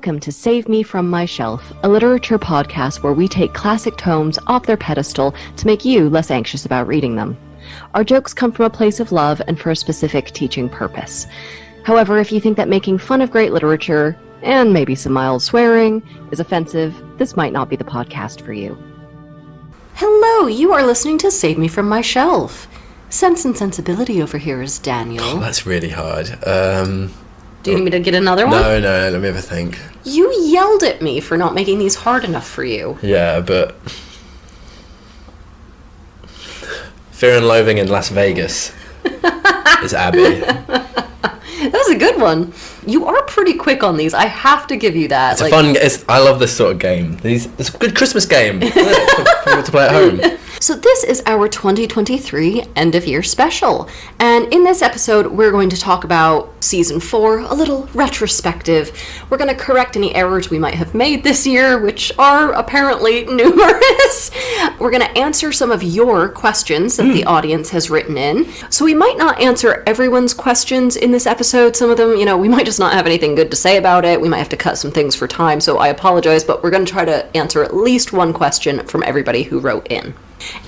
Welcome to Save Me From My Shelf, a literature podcast where we take classic tomes off their pedestal to make you less anxious about reading them. Our jokes come from a place of love and for a specific teaching purpose. However, if you think that making fun of great literature, and maybe some mild swearing, is offensive, this might not be the podcast for you. Hello, you are listening to Save Me From My Shelf. Sense and Sensibility over here is Daniel. Oh, that's really hard. Do you need me to get another one? No, let me have a think. You yelled at me for not making these hard enough for you. Yeah, but... Fear and Loathing in Las Vegas is Abby. That was a good one. You are pretty quick on these. I have to give you that. It's a fun... I love this sort of game. It's a good Christmas game, isn't it? For people to play at home. So this is our 2023 end of year special. And in this episode, we're going to talk about season 4, a little retrospective. We're going to correct any errors we might have made this year, which are apparently numerous. We're going to answer some of your questions that the audience has written in. So we might not answer everyone's questions in this episode. Some of them, we might just not have anything good to say about it. We might have to cut some things for time, so I apologize, but we're going to try to answer at least one question from everybody who wrote in.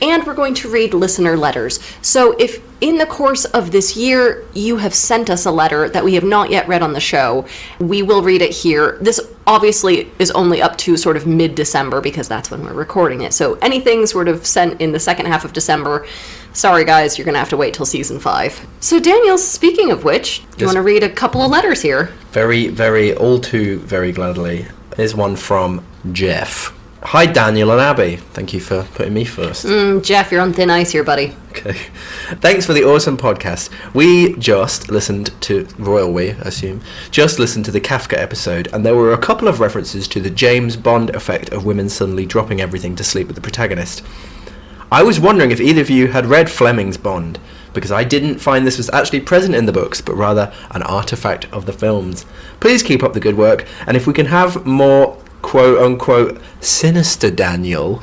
And we're going to read listener letters. So if in the course of this year you have sent us a letter that we have not yet read on the show, we will read it here. This obviously is only up to sort of mid-December because that's when we're recording it. So anything sort of sent in the second half of December, sorry guys, you're going to have to wait till season 5. So Daniel, speaking of which, do you want to read a couple of letters here? Very, all too very gladly. Here's one from Jeff. Hi, Daniel and Abby. Thank you for putting me first. Jeff, you're on thin ice here, buddy. Okay. Thanks for the awesome podcast. We just listened to, I assume, just listened to the Kafka episode, and there were a couple of references to the James Bond effect of women suddenly dropping everything to sleep with the protagonist. I was wondering if either of you had read Fleming's Bond, because I didn't find this was actually present in the books, but rather an artifact of the films. Please keep up the good work, and if we can have more quote-unquote sinister Daniel,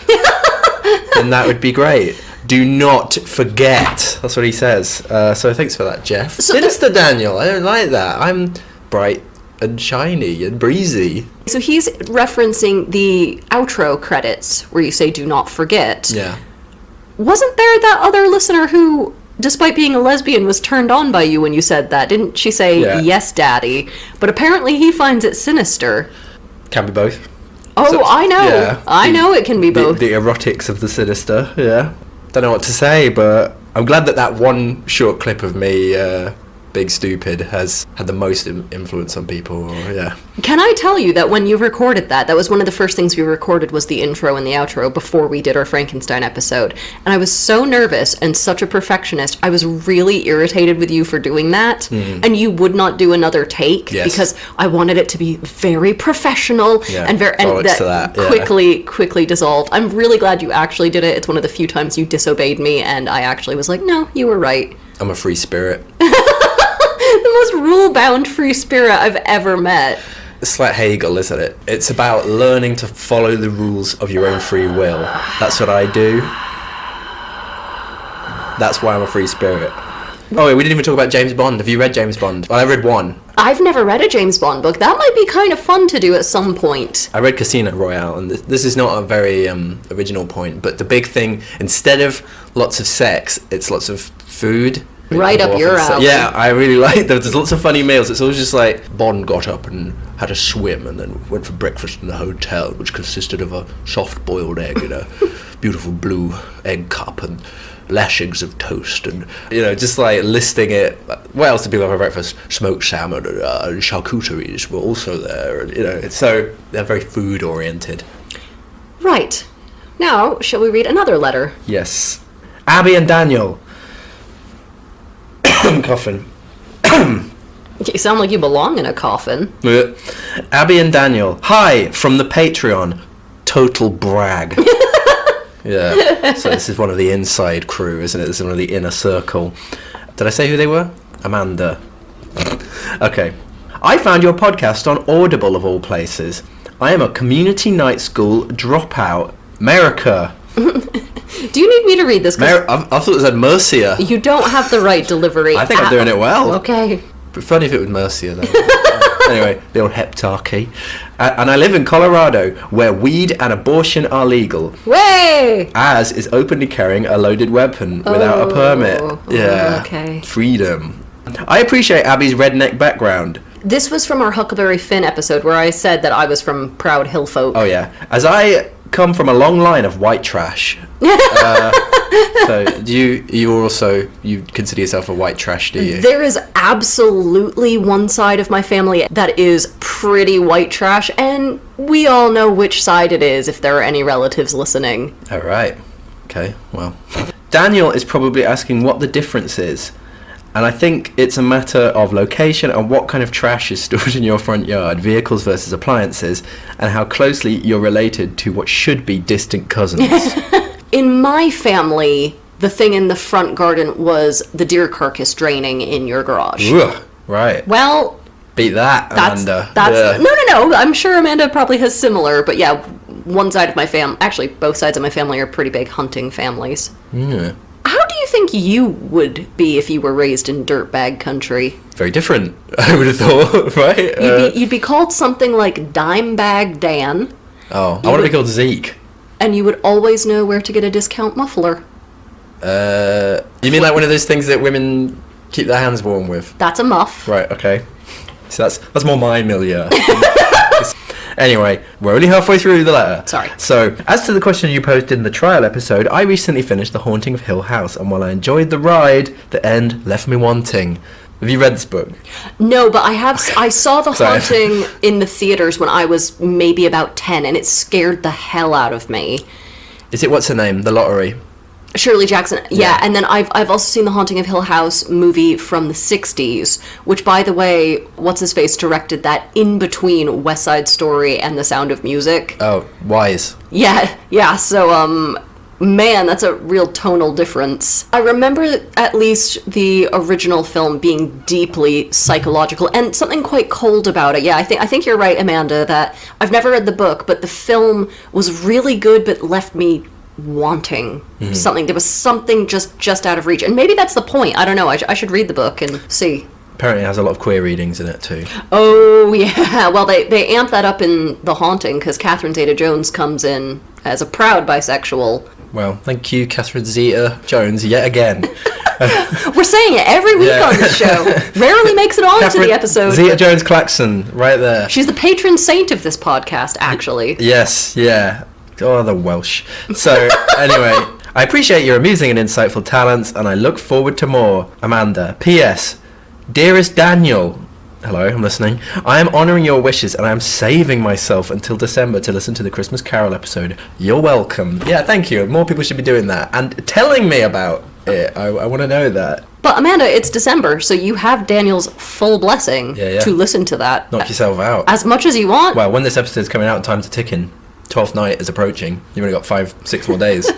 then that would be great. Do not forget. That's what he says. So thanks for that, Jeff. So sinister Daniel, I don't like that. I'm bright and shiny and breezy. So he's referencing the outro credits where you say do not forget. Yeah. Wasn't there that other listener who, despite being a lesbian, was turned on by you when you said that? Didn't she say, yes, daddy? But apparently he finds it sinister. Can be both. Oh, So, I know. yeah. I know it can be both. The erotics of the sinister, yeah. Don't know what to say, but I'm glad that one short clip of me, Big Stupid, has had the most influence on people, yeah. Can I tell you that when you recorded that was one of the first things we recorded was the intro and the outro before we did our Frankenstein episode. And I was so nervous and such a perfectionist. I was really irritated with you for doing that. And you would not do another take because I wanted it to be very professional and that quickly dissolved. I'm really glad you actually did it. It's one of the few times you disobeyed me and I actually was like, no, you were right. I'm a free spirit. The most rule-bound free spirit I've ever met. It's like Hegel, isn't it? It's about learning to follow the rules of your own free will. That's what I do. That's why I'm a free spirit. Oh, wait, we didn't even talk about James Bond. Have you read James Bond? Well, I read one. I've never read a James Bond book. That might be kind of fun to do at some point. I read Casino Royale, and this is not a very original point, but the big thing, instead of lots of sex, it's lots of food. Right up your alley. Yeah, I really like that. There's lots of funny meals. It's always just like Bond got up and had a swim and then went for breakfast in the hotel, which consisted of a soft-boiled egg in a beautiful blue egg cup and lashings of toast and, just like listing it. What else did people have for breakfast? Smoked salmon and charcuteries were also there. And, it's so they're very food-oriented. Right. Now, shall we read another letter? Yes. Abby and Daniel. I'm coughing. You sound like you belong in a coffin. Abby and Daniel. Hi, from the Patreon. Total brag. Yeah. So this is one of the inside crew, isn't it? This is one of the inner circle. Did I say who they were? Amanda. Okay. I found your podcast on Audible, of all places. I am a community night school dropout. America. Do you need me to read this? I thought it said Mercia. You don't have the right delivery. I think I'm doing it well. Okay. But funny if it was Mercia, though. Anyway, the old heptarchy. And I live in Colorado, where weed and abortion are legal. Way! As is openly carrying a loaded weapon without a permit. Yeah. Okay. Freedom. I appreciate Abby's redneck background. This was from our Huckleberry Finn episode where I said that I was from proud hill folk. Oh, yeah. As I come from a long line of white trash. So you consider yourself a white trash, do you? There is absolutely one side of my family that is pretty white trash, and we all know which side it is if there are any relatives listening. All right. Okay, well. Daniel is probably asking what the difference is. And I think it's a matter of location and what kind of trash is stored in your front yard, vehicles versus appliances, and how closely you're related to what should be distant cousins. In my family, the thing in the front garden was the deer carcass draining in your garage. Ugh, right. Well, beat that, Amanda. No. I'm sure Amanda probably has similar, but yeah, one side of my family, actually both sides of my family are pretty big hunting families. Yeah. How do you think you would be if you were raised in dirtbag country? Very different, I would have thought, right? You'd be called something like Dimebag Dan. Oh, I want to be called Zeke. And you would always know where to get a discount muffler. You mean like one of those things that women keep their hands warm with? That's a muff. Right, okay. So that's more my milieu. Anyway, we're only halfway through the letter. Sorry. So, as to the question you posed in the trial episode, I recently finished The Haunting of Hill House, and while I enjoyed the ride, the end left me wanting. Have you read this book? No, but I saw The Sorry. Haunting in the theaters when I was maybe about 10, and it scared the hell out of me. Is it, what's her name? The Lottery? Shirley Jackson, yeah, and then I've also seen the Haunting of Hill House movie from the 60s, which, by the way, what's-his-face directed that in between West Side Story and The Sound of Music. Oh, Wise. Yeah, so, man, that's a real tonal difference. I remember at least the original film being deeply psychological and something quite cold about it. Yeah, I think you're right, Amanda, that I've never read the book, but the film was really good but left me wanting something. There was something just out of reach, and maybe that's the point. I don't know. I should read the book and see. Apparently it has a lot of queer readings in it too. Oh yeah, well they amp that up in The Haunting because Catherine Zeta-Jones comes in as a proud bisexual. Well, thank you, Catherine Zeta-Jones, yet again. We're saying it every week on this show. Rarely makes it on to the episode. Zeta-Jones Klaxon, right there. She's the patron saint of this podcast, actually. Yes, yeah. Oh, the Welsh. So, anyway, I appreciate your amusing and insightful talents, and I look forward to more. Amanda. P.S. Dearest Daniel. Hello, I'm listening. I am honouring your wishes, and I am saving myself until December to listen to the Christmas Carol episode. You're welcome. Yeah, thank you. More people should be doing that. And telling me about it. I want to know that. But, Amanda, it's December, so you have Daniel's full blessing to listen to that. Knock yourself out. As much as you want. Well, when this episode is coming out, time's ticking. 12th night is approaching. You've only got 5-6 more days.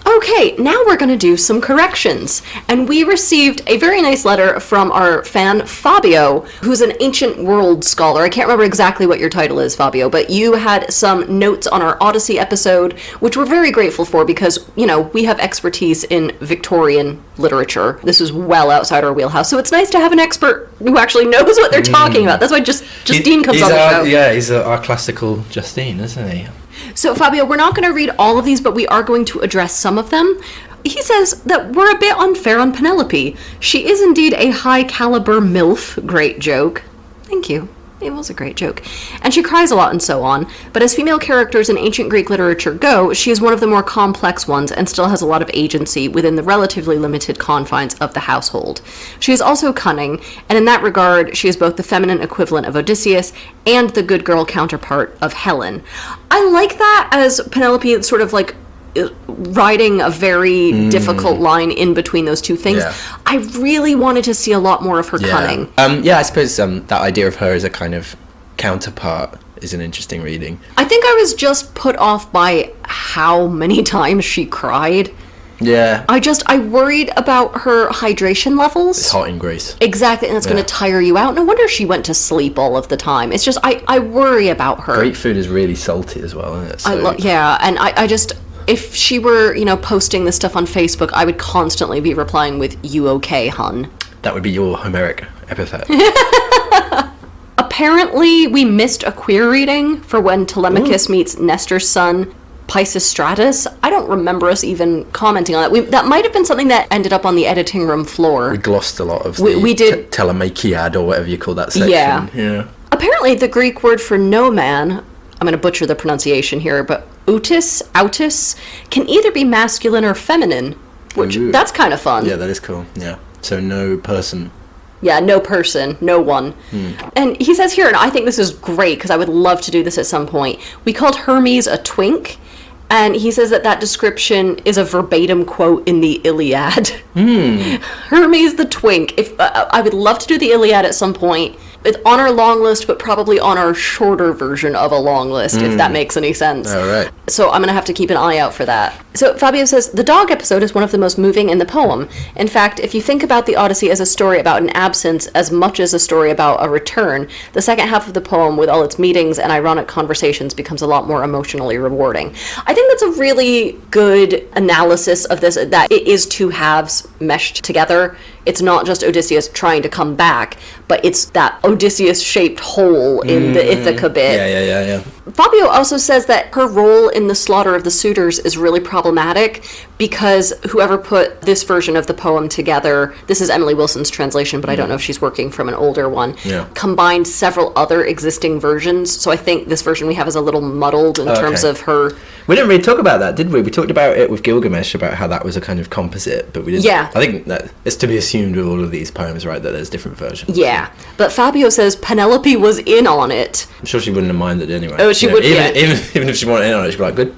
Okay, now we're going to do some corrections. And we received a very nice letter from our fan, Fabio, who's an ancient world scholar. I can't remember exactly what your title is, Fabio, but you had some notes on our Odyssey episode, which we're very grateful for because, you know, we have expertise in Victorian literature. This is well outside our wheelhouse, so it's nice to have an expert who actually knows what they're talking about. That's why Justine comes on the show. Yeah, he's our classical Justine, isn't he? So, Fabio, we're not going to read all of these, but we are going to address some of them. He says that we're a bit unfair on Penelope. She is indeed a high-caliber MILF. Great joke. Thank you. It was a great joke. And she cries a lot and so on, but as female characters in ancient Greek literature go, she is one of the more complex ones and still has a lot of agency within the relatively limited confines of the household. She is also cunning, and in that regard, she is both the feminine equivalent of Odysseus and the good girl counterpart of Helen. I like that as Penelope sort of like riding a very difficult line in between those two things. Yeah. I really wanted to see a lot more of her cunning. Yeah, I suppose that idea of her as a kind of counterpart is an interesting reading. I think I was just put off by how many times she cried. Yeah. I worried about her hydration levels. It's hot in Greece. Exactly, and it's going to tire you out. No wonder she went to sleep all of the time. It's just, I worry about her. Greek food is really salty as well, isn't it? So... and I just... If she were, posting this stuff on Facebook, I would constantly be replying with, "You okay, hun?" That would be your Homeric epithet. Apparently, we missed a queer reading for when Telemachus meets Nestor's son, Pisistratus. I don't remember us even commenting on that. That might have been something that ended up on the editing room floor. We glossed a lot of we did Telemachiad, or whatever you call that section. Yeah. Apparently, the Greek word for no man, I'm going to butcher the pronunciation here, but autis, can either be masculine or feminine, which that's kind of fun. Yeah, that is cool. Yeah. So no person. Yeah, no person, no one. And he says here, and I think this is great because I would love to do this at some point, we called Hermes a twink, and he says that description is a verbatim quote in the Iliad. Hermes the twink. If I would love to do the Iliad at some point. It's on our long list, but probably on our shorter version of a long list, if that makes any sense. All right. So I'm going to have to keep an eye out for that. So Fabio says, the dog episode is one of the most moving in the poem. In fact, if you think about the Odyssey as a story about an absence as much as a story about a return, the second half of the poem, with all its meetings and ironic conversations, becomes a lot more emotionally rewarding. I think that's a really good analysis of this, that it is two halves meshed together. It's not just Odysseus trying to come back, but it's that Odysseus-shaped hole in the Ithaca bit. Yeah. Fabio also says that her role in the slaughter of the suitors is really problematic because whoever put this version of the poem together, this is Emily Wilson's translation, but I don't know if she's working from an older one, combined several other existing versions. So I think this version we have is a little muddled in terms of her... We didn't really talk about that, did we? We talked about it with Gilgamesh, about how that was a kind of composite, but we didn't... Yeah. I think that it's to be assumed with all of these poems, right, that there's different versions. Yeah. But Fabio says Penelope was in on it. I'm sure she wouldn't have minded anyway. Oh, she would, even if she wanted in on it, she'd be like, good.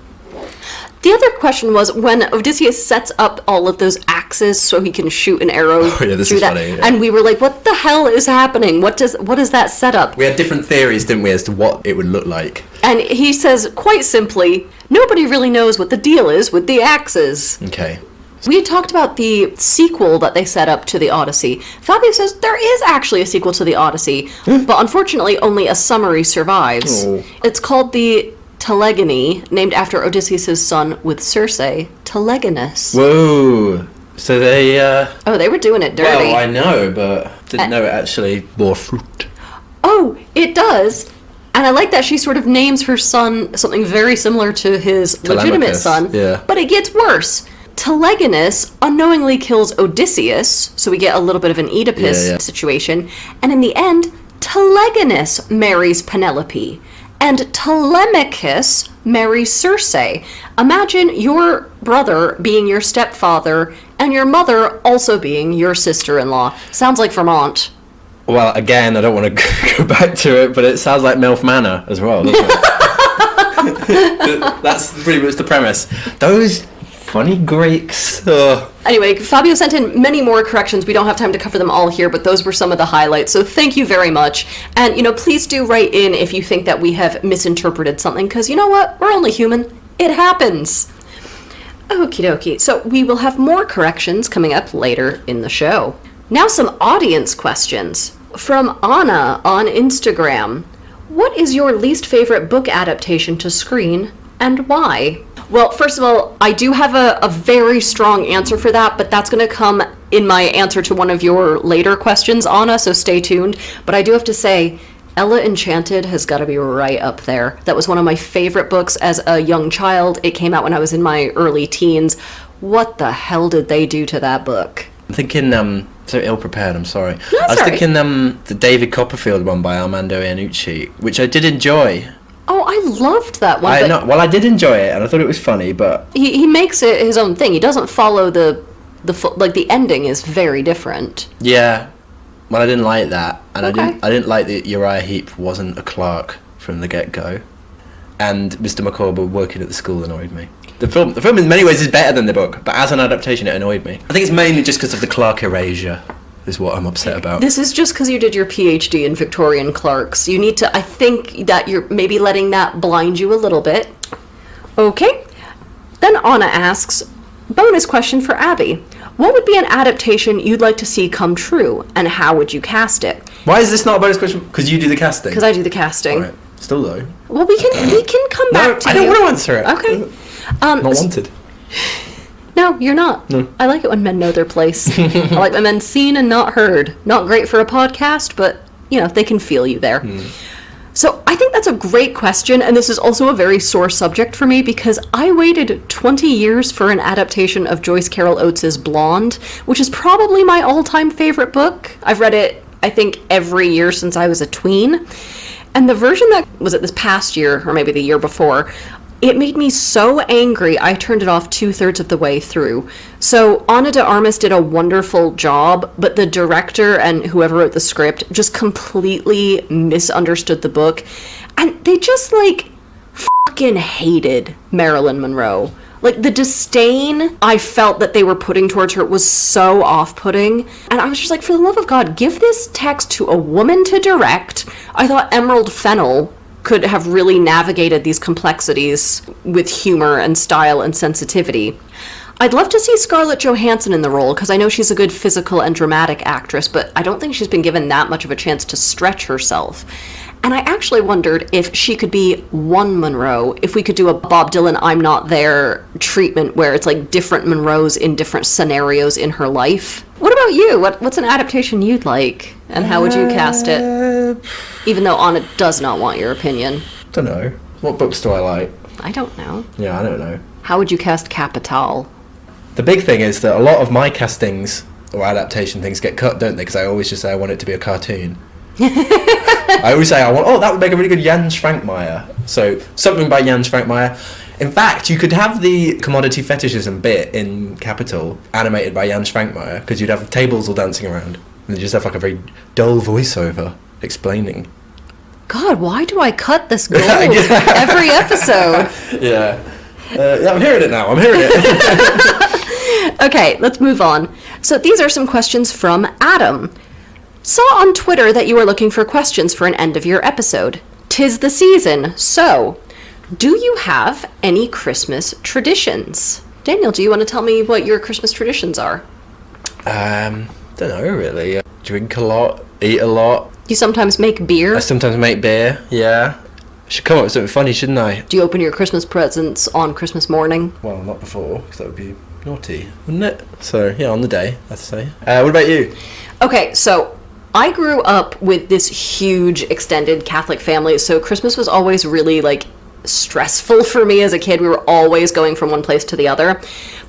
The other question was when Odysseus sets up all of those axes so he can shoot an arrow this through is that, funny, and we were like, what the hell is happening? What is that setup? We had different theories, didn't we, as to what it would look like. And he says, quite simply, nobody really knows what the deal is with the axes. Okay. We had talked about the sequel that they set up to the Odyssey. Fabio says there is actually a sequel to the Odyssey, but unfortunately only a summary survives. Oh. It's called the Telegony, named after Odysseus' son with Circe, Telegonus. Whoa. So they... Oh, they were doing it dirty. Well, I know, but didn't know it actually bore fruit. Oh, it does. And I like that she sort of names her son something very similar to his legitimate son. Yeah. But it gets worse. Telegonus unknowingly kills Odysseus, so we get a little bit of an Oedipus situation. And in the end, Telegonus marries Penelope. And Telemachus marries Circe. Imagine your brother being your stepfather and your mother also being your sister-in-law. Sounds like Vermont. Well, again, I don't want to go back to it, but it sounds like MILF Manor as well, doesn't it? That's pretty much the premise. Those funny Greeks. Ugh. Anyway, Fabio sent in many more corrections. We don't have time to cover them all here, but those were some of the highlights. So thank you very much. And, please do write in if you think that we have misinterpreted something, because you know what? We're only human. It happens. Okie dokie. So we will have more corrections coming up later in the show. Now some audience questions. From Anna on Instagram. What is your least favorite book adaptation to screen, and why? Well, first of all, I do have a very strong answer for that, but that's going to come in my answer to one of your later questions, Anna, so stay tuned. But I do have to say, Ella Enchanted has got to be right up there. That was one of my favorite books as a young child. It came out when I was in my early teens. What the hell did they do to that book? I'm thinking, so ill-prepared, I'm sorry. No, I was sorry. thinking the David Copperfield one by Armando Iannucci, which I did enjoy. Oh, I loved that one. I did enjoy it, and I thought it was funny, but... He makes it his own thing. He doesn't follow the ending is very different. Yeah. Well, I didn't like that, and Okay. I didn't like that Uriah Heep wasn't a clerk from the get-go, and Mr. Micawber working at the school annoyed me. The film in many ways is better than the book, but as an adaptation it annoyed me. I think it's mainly just because of the clerk erasure is what I'm upset about. This is just because you did your PhD in Victorian clerks. You need to, I think that you're maybe letting that blind you a little bit. Okay. Then Anna asks, bonus question for Abby. What would be an adaptation you'd like to see come true, and how would you cast it? Why is this not a bonus question? Because you do the casting. Because I do the casting. Right. Still though. Well, we can come back to I you. don't want to answer it. Okay. Not wanted. No, you're not. No. I like it when men know their place. I like when men seen and not heard. Not great for a podcast, but they can feel you there. So I think that's a great question, and this is also a very sore subject for me because I waited 20 years for an adaptation of Joyce Carol Oates' Blonde, which is probably my all-time favorite book. I've read it, I think, every year since I was a tween. And the version that was this past year, or maybe the year before, it made me so angry, I turned it off 2/3 of the way through. So Ana de Armas did a wonderful job, but the director and whoever wrote the script just completely misunderstood the book. And they just, fucking hated Marilyn Monroe. The disdain I felt that they were putting towards her was so off-putting. And I was just like, for the love of God, give this text to a woman to direct. I thought Emerald Fennell could have really navigated these complexities with humor and style and sensitivity. I'd love to see Scarlett Johansson in the role, because I know she's a good physical and dramatic actress, but I don't think she's been given that much of a chance to stretch herself. And I actually wondered if she could be one Monroe, if we could do a Bob Dylan I'm Not There treatment where it's different Monroes in different scenarios in her life. What about you? What's an adaptation you'd like? And how would you cast it? Even though Anna does not want your opinion. Don't know. What books do I like? I don't know. Yeah, I don't know. How would you cast Capital? The big thing is that a lot of my castings or adaptation things get cut, don't they? Because I always just say I want it to be a cartoon. I always say that would make a really good Jan Schrankmeyer. So something by Jan Schrankmeyer. In fact, you could have the commodity fetishism bit in Capital animated by Jan Schrankmeyer, because you'd have tables all dancing around and you just have a very dull voiceover explaining. God, why do I cut this gold every episode? Yeah, I'm hearing it now. I'm hearing it. Okay, let's move on. So these are some questions from Adam. Saw on Twitter that you were looking for questions for an end-of-year episode. 'Tis the season, so do you have any Christmas traditions? Daniel, do you want to tell me what your Christmas traditions are? Don't know, really. Drink a lot, eat a lot. You sometimes make beer? I sometimes make beer, yeah. I should come up with something funny, shouldn't I? Do you open your Christmas presents on Christmas morning? Well, not before, because that would be naughty, wouldn't it? So, yeah, on the day, I'd say. What about you? Okay, so I grew up with this huge extended Catholic family, so Christmas was always really, stressful for me as a kid. We were always going from one place to the other.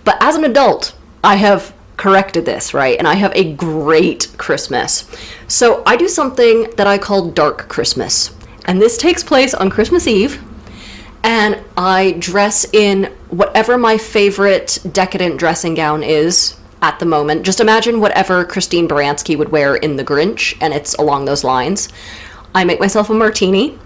But as an adult, I have corrected this, right? And I have a great Christmas. So I do something that I call Dark Christmas. And this takes place on Christmas Eve. And I dress in whatever my favorite decadent dressing gown is at the moment. Just imagine whatever Christine Baranski would wear in The Grinch, and it's along those lines. I make myself a martini.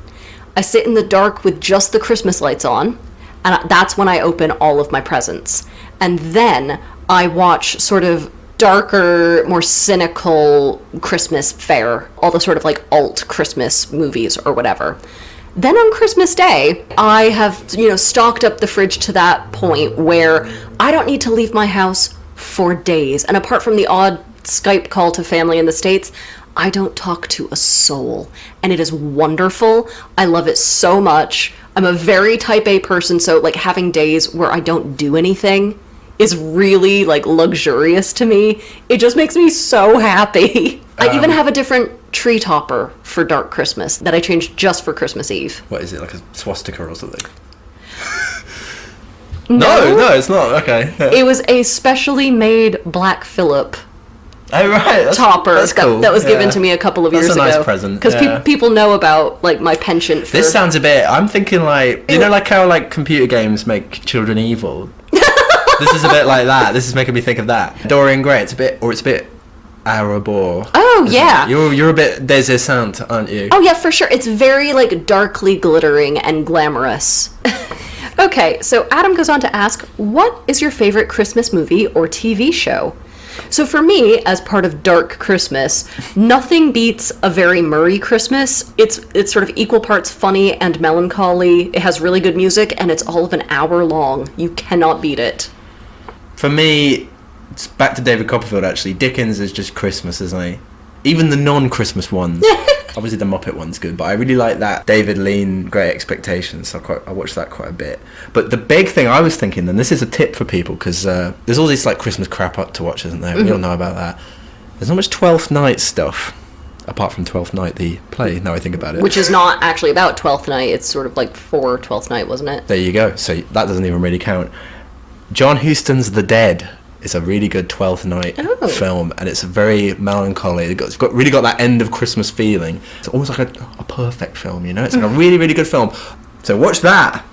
I sit in the dark with just the Christmas lights on, and that's when I open all of my presents. And then I watch sort of darker, more cynical Christmas fare, all the sort of alt Christmas movies or whatever. Then on Christmas Day, I have, stocked up the fridge to that point where I don't need to leave my house for days. And apart from the odd Skype call to family in the States, I don't talk to a soul. And it is wonderful. I love it so much. I'm a very type A person, so having days where I don't do anything is really luxurious to me. It just makes me so happy. I even have a different tree topper for Dark Christmas that I changed just for Christmas Eve. What is it, like a swastika or something? No, it's not. Okay. It was a specially made Black Phillip right. topper that's cool. that was given to me a couple of years ago. That's a nice present. Because people know about my penchant for... This sounds a bit... I'm thinking how computer games make children evil? This is a bit like that. This is making me think of that. Dorian Gray, it's a bit Arabor. Oh, yeah. You're a bit descent, aren't you? Oh, yeah, for sure. It's very, darkly glittering and glamorous. Okay, so Adam goes on to ask, what is your favorite Christmas movie or TV show? So for me, as part of Dark Christmas, nothing beats A Very Murray Christmas. It's sort of equal parts funny and melancholy. It has really good music, and it's all of an hour long. You cannot beat it. For me, it's back to David Copperfield, actually. Dickens is just Christmas, isn't he? Even the non-Christmas ones. Obviously the Muppet one's good, but I really like that David Lean Great Expectations. I watched that quite a bit. But the big thing I was thinking, and this is a tip for people, because there's all this Christmas crap up to watch, isn't there? Mm-hmm. We all know about that. There's not much 12th Night stuff apart from Twelfth Night, the play, now I think about it. Which is not actually about Twelfth Night. It's sort of like for Twelfth Night, wasn't it? There you go. So that doesn't even really count. John Huston's The Dead is a really good Twelfth Night film, and it's very melancholy. It's really got that end of Christmas feeling. It's almost like a perfect film, you know? It's like a really, really good film. So watch that.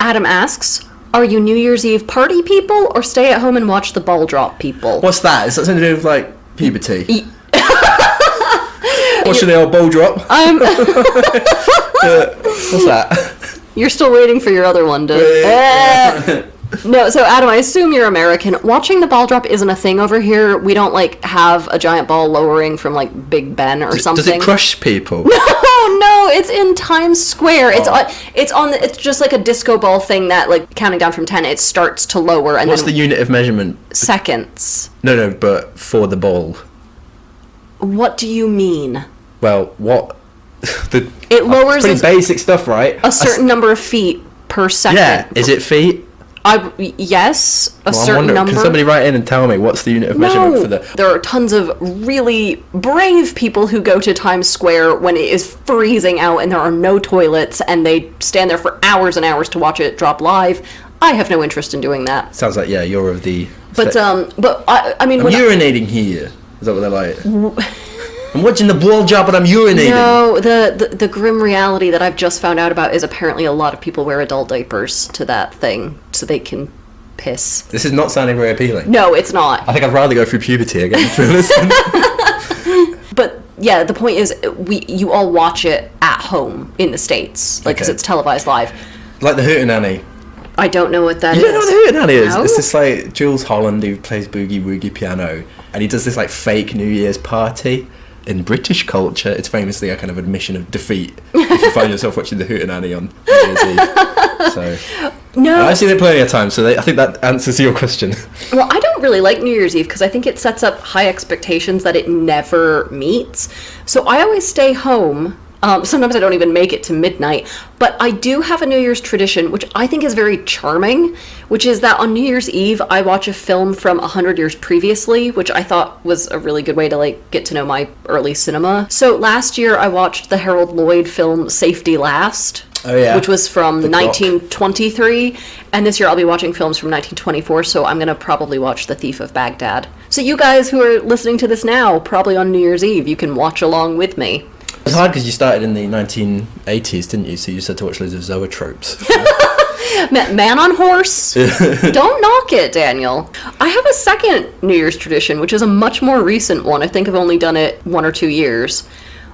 Adam asks, are you New Year's Eve party people or stay at home and watch the ball drop people? What's that? Is that something to do with, like, puberty? Watching the old ball drop? What's that? You're still waiting for your other one to... No, so Adam, I assume you're American. Watching the ball drop isn't a thing over here. We don't, like, have a giant ball lowering from, like, Big Ben or something. Does it crush people? No, it's in Times Square. It's just like a disco ball thing that, like, counting down from 10, it starts to lower. And What's the unit of measurement? Seconds. No, but for the ball. What do you mean? Well, what... It lowers... It's pretty basic stuff, right? A certain number of feet per second. Yeah, is it feet? Yes, a certain number. Can somebody write in and tell me what's the unit of measurement for the... There are tons of really brave people who go to Times Square when it is freezing out and there are no toilets, and they stand there for hours and hours to watch it drop live. I have no interest in doing that. Sounds like, yeah, you're of the... But I mean... I'm urinating here. Is that what they're like? I'm watching the ball drop, but I'm urinating. No, the grim reality that I've just found out about is apparently a lot of people wear adult diapers to that thing so they can piss. This is not sounding very appealing. No, it's not. I think I'd rather go through puberty again. But yeah, the point is, you all watch it at home in the States, like, because it's televised live. Like the Hootenanny. I don't know what that is. You don't know what the Hootenanny is? No? It's this, like, Jules Holland who plays boogie woogie piano, and he does this, like, fake New Year's party. In British culture, it's famously a kind of admission of defeat if you find yourself watching the Hootenanny on New Year's Eve. So, no, I've seen it plenty of times, so I think that answers your question. Well, I don't really like New Year's Eve because I think it sets up high expectations that it never meets. So I always stay home. Sometimes I don't even make it to midnight, but I do have a New Year's tradition, which I think is very charming, which is that on New Year's Eve, I watch a film from 100 years previously, which I thought was a really good way to, like, get to know my early cinema. So last year, I watched the Harold Lloyd film Safety Last. Oh, yeah. Which was from 1923, and this year I'll be watching films from 1924, so I'm going to probably watch The Thief of Baghdad. So you guys who are listening to this now, probably on New Year's Eve, you can watch along with me. It's hard because you started in the 1980s, didn't you? So you said to watch loads of zoetropes. Man on horse. Don't knock it, Daniel. I have a second New Year's tradition, which is a much more recent one. I think I've only done it 1 or 2 years.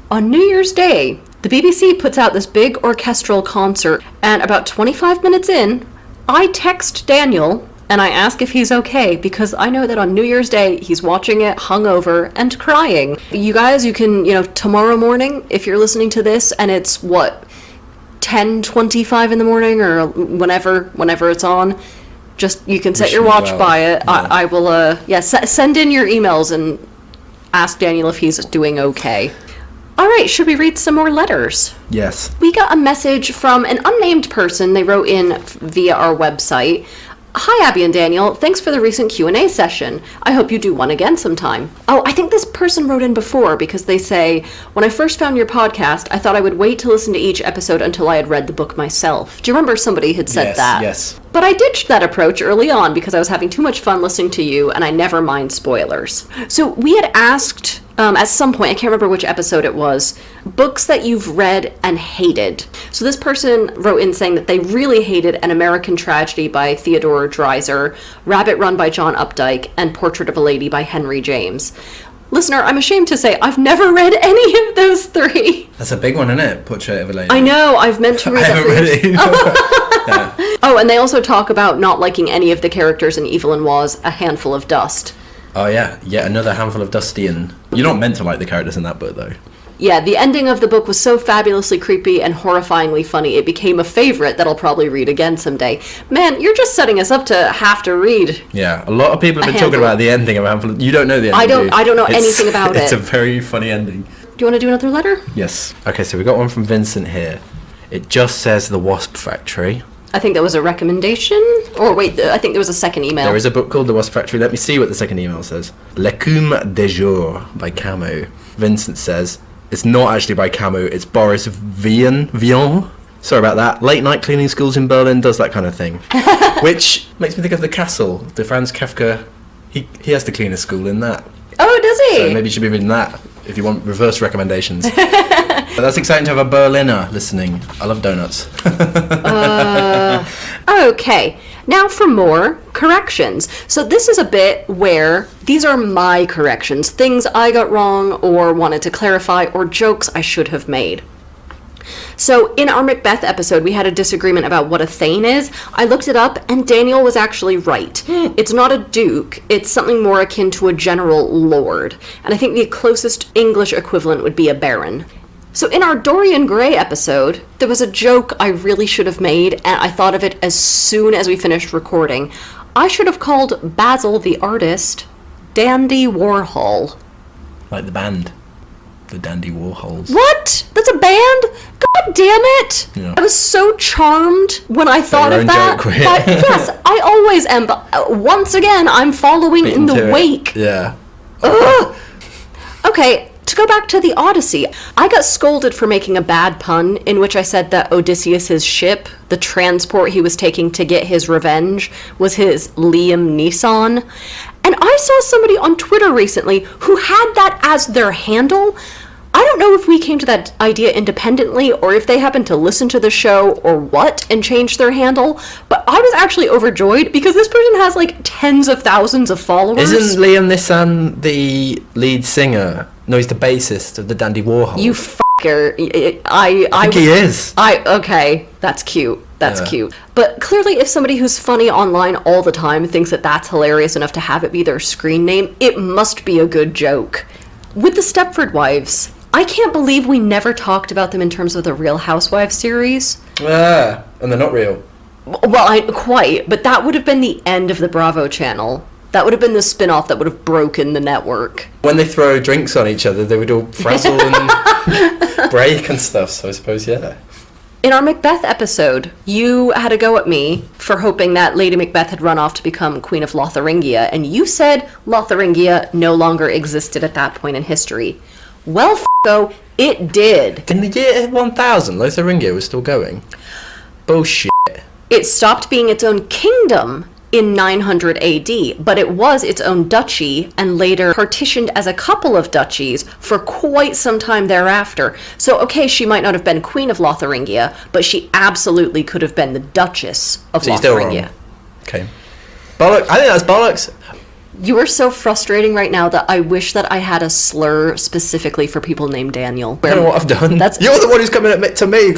On New Year's Day, the BBC puts out this big orchestral concert, and about 25 minutes in, I text Daniel and I ask if he's okay, because I know that on New Year's Day, he's watching it hungover and crying. You guys, you can, tomorrow morning, if you're listening to this, and it's, 10:25 in the morning, or whenever it's on, just, you can set your watch by it. Yeah. I will, send in your emails and ask Daniel if he's doing okay. All right, should we read some more letters? Yes. We got a message from an unnamed person. They wrote in via our website. Hi, Abby and Daniel. Thanks for the recent Q&A session. I hope you do one again sometime. Oh, I think this person wrote in before because they say, when I first found your podcast, I thought I would wait to listen to each episode until I had read the book myself. Do you remember somebody had said that? Yes. But I ditched that approach early on because I was having too much fun listening to you, and I never mind spoilers. So we had asked, at some point, I can't remember which episode it was, books that you've read and hated. So this person wrote in saying that they really hated An American Tragedy by Theodore Dreiser, Rabbit Run by John Updike, and Portrait of a Lady by Henry James. Listener, I'm ashamed to say I've never read any of those three. That's a big one, isn't it? Portrait of a Lady. I know, I've meant to read I haven't read it either. Yeah. Oh, and they also talk about not liking any of the characters in Evil and Was, A Handful of Dust. Oh yeah, yet another handful of Dustian. You're not meant to like the characters in that book, though. Yeah, the ending of the book was so fabulously creepy and horrifyingly funny, it became a favorite that I'll probably read again someday. Man, you're just setting us up to have to read. Yeah, a lot of people have been talking about the ending of Handful of... You don't know the ending, I don't know anything about it. It's a very funny ending. Do you want to do another letter? Yes. Okay, so we got one from Vincent here. It just says The Wasp Factory. I think that was a recommendation. Or wait, I think there was a second email. There is a book called The Wasp Factory. Let me see what the second email says. L'écume des jours by Camus. Vincent says, It's not actually by Camus. It's Boris Vian. Sorry about that. Late night cleaning schools in Berlin does that kind of thing. Which makes me think of The Castle. The Franz Kafka, he has the cleaner school in that. Oh, does he? So maybe you should be reading that if you want reverse recommendations. But that's exciting to have a Berliner listening. I love donuts. Okay, now for more corrections. So this is a bit where these are my corrections, things I got wrong or wanted to clarify or jokes I should have made. So in our Macbeth episode, we had a disagreement about what a thane is. I looked it up, and Daniel was actually right. It's not a duke. It's something more akin to a general lord. And I think the closest English equivalent would be a baron. So in our Dorian Gray episode, there was a joke I really should have made, and I thought of it as soon as we finished recording. I should have called Basil the artist Dandy Warhol. Like the band. The Dandy Warhols. What? That's a band? God damn it! Yeah. I was so charmed when I thought your of own that. joke, But yes, I always am. But once again, I'm following in the wake. Yeah. Ugh. Okay, to go back to the Odyssey, I got scolded for making a bad pun in which I said that Odysseus's ship, the transport he was taking to get his revenge, was his Liam Neeson. And I saw somebody on Twitter recently who had that as their handle. I don't know if we came to that idea independently or if they happened to listen to the show or what and changed their handle, but I was actually overjoyed because this person has like tens of thousands of followers. Isn't Liam Neeson the lead singer? No, he's the bassist of the Dandy Warhols. You fucker. I think he is. Okay, that's cute. That's cute. But clearly, if somebody who's funny online all the time thinks that that's hilarious enough to have it be their screen name, it must be a good joke. With the Stepford Wives, I can't believe we never talked about them in terms of the Real Housewives series. And they're not real. Well, quite, but that would have been the end of the Bravo channel. That would have been the spin-off that would have broken the network. When they throw drinks on each other, they would all frazzle and break and stuff, so I suppose, yeah. In our Macbeth episode, you had a go at me for hoping that Lady Macbeth had run off to become Queen of Lotharingia, and you said Lotharingia no longer existed at that point in history. Well, f***o, it did. In the year 1000, Lotharingia was still going. Bullshit. It stopped being its own kingdom in 900 AD, but it was its own duchy and later partitioned as a couple of duchies for quite some time thereafter. So, okay, she might not have been Queen of Lotharingia, but she absolutely could have been the Duchess of So you're still Lotharingia. wrong. Okay. Bollocks. I think that's bollocks. You are so frustrating right now that I wish that I had a slur specifically for people named Daniel. I don't know what I've done. You're the one who's coming at me, to me.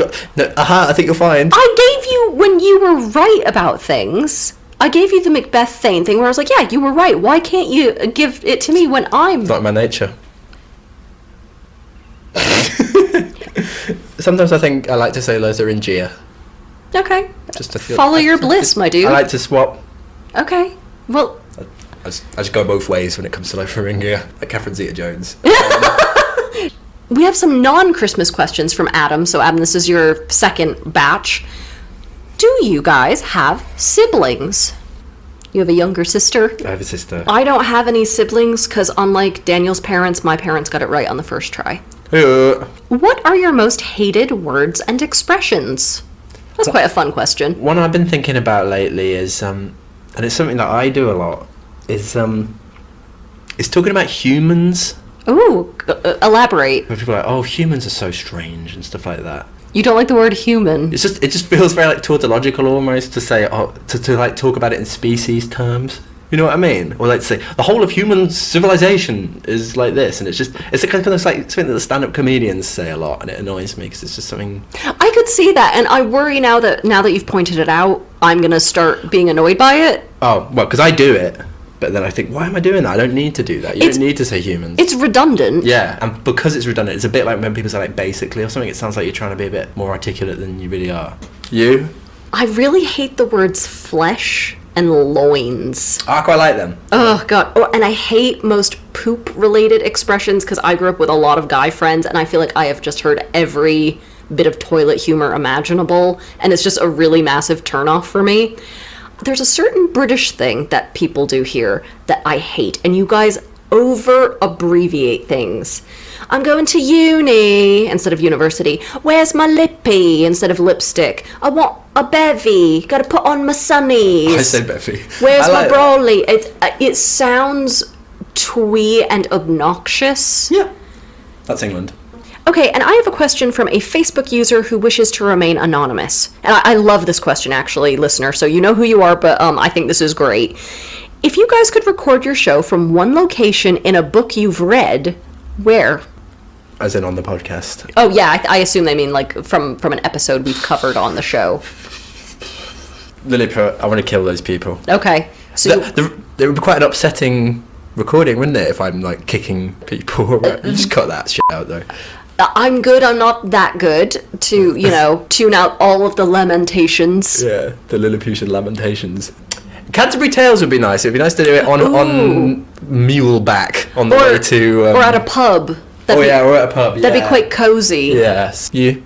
I think you're fine. I gave you, when you were right about things, I gave you the Macbeth Thane thing where I was like, yeah, you were right. Why can't you give it to me when I'm... It's not in my nature. Sometimes I think I like to say Lotharingia. Okay. Just to feel, Follow your bliss, my dude. I like to swap. Okay. Well... I just go both ways when it comes to Lotharingia, like Catherine Zeta-Jones. We have some non-Christmas questions from Adam. So, Adam, this is your second batch. Do you guys have siblings? You have a younger sister? I have a sister. I don't have any siblings because unlike Daniel's parents, my parents got it right on the first try. What are your most hated words and expressions? That's quite a fun question. One I've been thinking about lately is, and it's something that I do a lot, is talking about humans. Ooh, elaborate. Where people are like, oh, humans are so strange and stuff like that. You don't like the word human? It just feels very like tautological almost to say to like talk about it in species terms. You know what I mean? Or like to say the whole of human civilization is like this, and it's a kind of like something that the stand-up comedians say a lot, and it annoys me because it's just something. I could see that, and I worry now that you've pointed it out, I'm gonna start being annoyed by it. Oh well, because I do it. But then I think, why am I doing that? I don't need to do that. You don't need to say humans. It's redundant. Yeah, and because it's redundant, it's a bit like when people say like basically or something. It sounds like you're trying to be a bit more articulate than you really are. You? I really hate the words flesh and loins. I quite like them. Oh, God. Oh, and I hate most poop-related expressions because I grew up with a lot of guy friends, and I feel like I have just heard every bit of toilet humor imaginable, and it's just a really massive turnoff for me. There's a certain British thing that people do here that I hate, and you guys over-abbreviate things. I'm going to uni instead of university. Where's my lippy instead of lipstick? I want a bevy. Got to put on my sunnies. I say bevy. Where's my brolly? It sounds twee and obnoxious. Yeah, that's England. Okay, and I have a question from a Facebook user who wishes to remain anonymous. And I love this question, actually, listener, so you know who you are, but I think this is great. If you guys could record your show from one location in a book you've read, where? As in on the podcast. Oh, yeah, I assume they mean, like, from an episode we've covered on the show. Lilliput, I want to kill those people. Okay. So there would be quite an upsetting recording, wouldn't it, if I'm, like, kicking people? You just cut that shit out, though. I'm good, I'm not that good to, tune out all of the lamentations. Yeah, the Lilliputian lamentations. Canterbury Tales would be nice. It'd be nice to do it on muleback on the way to... or at a pub. Or at a pub, yeah. That'd be quite cozy. Yes. You?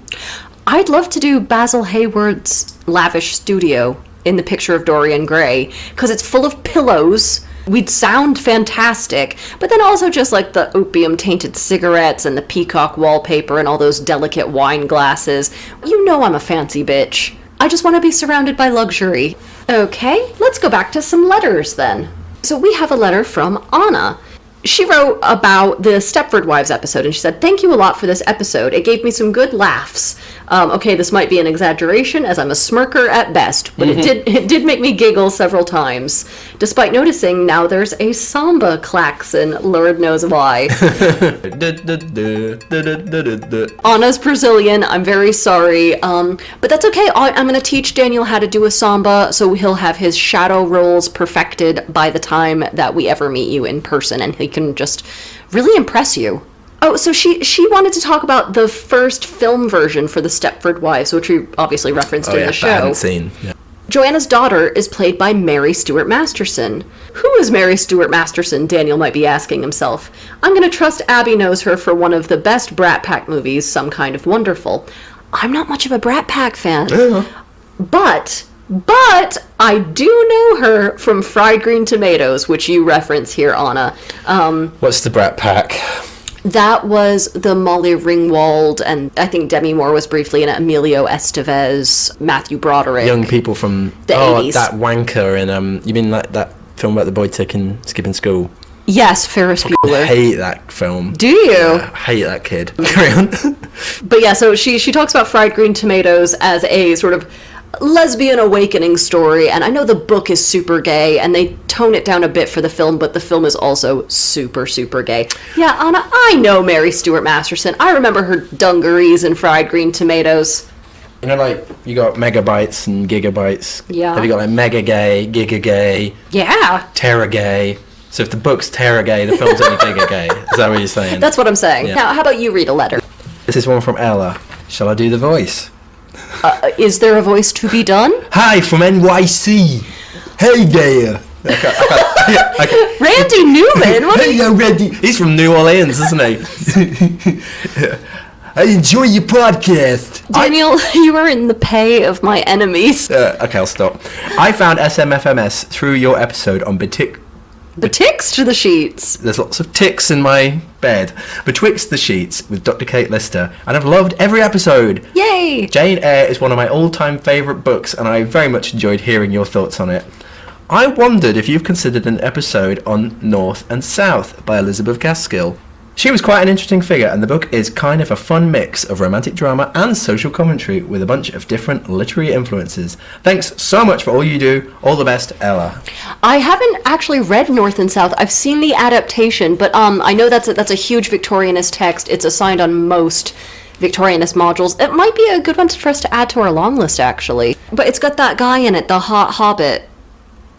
I'd love to do Basil Hayward's lavish studio in The Picture of Dorian Gray, because it's full of pillows. We'd sound fantastic, but then also just like the opium-tainted cigarettes and the peacock wallpaper and all those delicate wine glasses. You know I'm a fancy bitch. I just want to be surrounded by luxury. Okay, let's go back to some letters then. So we have a letter from Anna. She wrote about the Stepford Wives episode, and she said, "Thank you a lot for this episode. It gave me some good laughs." Okay, this might be an exaggeration, as I'm a smirker at best, but it did make me giggle several times, despite noticing now there's a samba klaxon, Lord knows why. Anna's Brazilian, I'm very sorry, but that's okay. I'm going to teach Daniel how to do a samba, so he'll have his shadow roles perfected by the time that we ever meet you in person, and he can just really impress you. Oh, so she wanted to talk about the first film version for the Stepford Wives, which we obviously referenced in the show. I haven't seen. Yeah. Joanna's daughter is played by Mary Stuart Masterson. Who is Mary Stuart Masterson, Daniel might be asking himself. I'm going to trust Abby knows her for one of the best Brat Pack movies, Some Kind of Wonderful. I'm not much of a Brat Pack fan. Yeah. But I do know her from Fried Green Tomatoes, which you reference here, Anna. What's the Brat Pack? That was the Molly Ringwald, and I think Demi Moore was briefly in it, Emilio Estevez, Matthew Broderick. Young people from the 80s. That wanker in you mean like that film about the boy skipping school? Yes, Ferris Bueller. I hate that film. Do you? Yeah, I hate that kid. Carry on. But yeah, so she talks about Fried Green Tomatoes as a sort of lesbian awakening story, and I know the book is super gay, and they tone it down a bit for the film, but the film is also super, super gay. Yeah, Anna, I know Mary Stuart Masterson. I remember her dungarees and Fried Green Tomatoes. You know, like, you got megabytes and gigabytes. Yeah. Have you got, like, mega gay, giga gay? Yeah. Terra gay? So if the book's terra gay, the film's only giga gay. Is that what you're saying? That's what I'm saying. Yeah. Now, how about you read a letter? This is one from Ella. Shall I do the voice? Is there a voice to be done? Hi, from NYC. Hey there. Randy Newman? What Hey there, Randy. He's from New Orleans, isn't he? I enjoy your podcast. Daniel, you are in the pay of my enemies. Okay, I'll stop. I found SMFMS through your episode on Betwixt the sheets. There's lots of ticks in my bed. Betwixt the Sheets with Dr. Kate Lister, and I've loved every episode. Yay! Jane Eyre is one of my all-time favourite books, and I very much enjoyed hearing your thoughts on it. I wondered if you've considered an episode on North and South by Elizabeth Gaskell. She was quite an interesting figure, and the book is kind of a fun mix of romantic drama and social commentary with a bunch of different literary influences. Thanks so much for all you do. All the best, Ella. I haven't actually read North and South. I've seen the adaptation, but I know that's a huge Victorianist text. It's assigned on most Victorianist modules. It might be a good one for us to add to our long list, actually. But it's got that guy in it, the hot hobbit,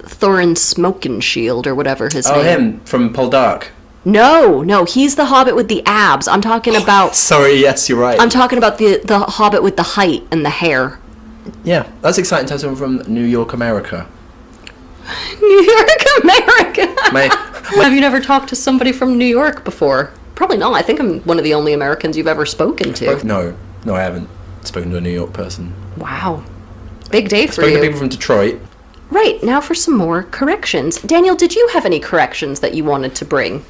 Thorin Smokenshield, or whatever his name. Oh, him, from Poldark. No, he's the hobbit with the abs. I'm talking about... Sorry, yes, you're right. I'm talking about the hobbit with the height and the hair. Yeah, that's exciting to have someone from New York, America. New York, America! Have you never talked to somebody from New York before? Probably not. I think I'm one of the only Americans you've ever spoken to. No, I haven't spoken to a New York person. Wow. Big day for you. I've spoken to people from Detroit. Right, now for some more corrections. Daniel, did you have any corrections that you wanted to bring?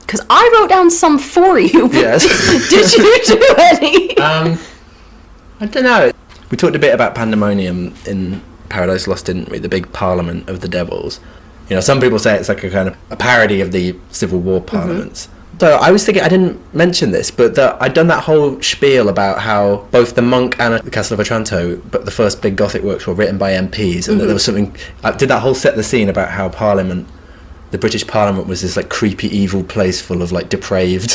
Because I wrote down some for you. Yes. Did you do any? I don't know. We talked a bit about pandemonium in Paradise Lost, didn't we? The big parliament of the devils. You know, some people say it's like a kind of a parody of the Civil War parliaments. So I was thinking, I didn't mention this, but I'd done that whole spiel about how both the Monk and the Castle of Otranto, but the first big Gothic works were written by MPs, and that there was something. I did that whole set the scene about how Parliament, the British Parliament, was this like creepy, evil place full of like depraved,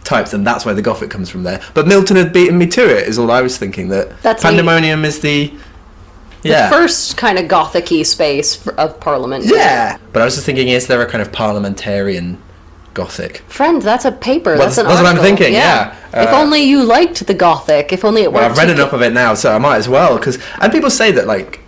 types, and that's where the Gothic comes from there. But Milton had beaten me to it. Is all I was thinking. That's pandemonium is the first kind of Gothic-y space of Parliament. Yeah, but I was just thinking, is there a kind of parliamentarian Gothic? Friend, that's a paper. Well, that's an what article. I'm thinking, yeah. If only you liked the Gothic. If only it worked. Well, I've read enough of it now, so I might as well. And people say that, like,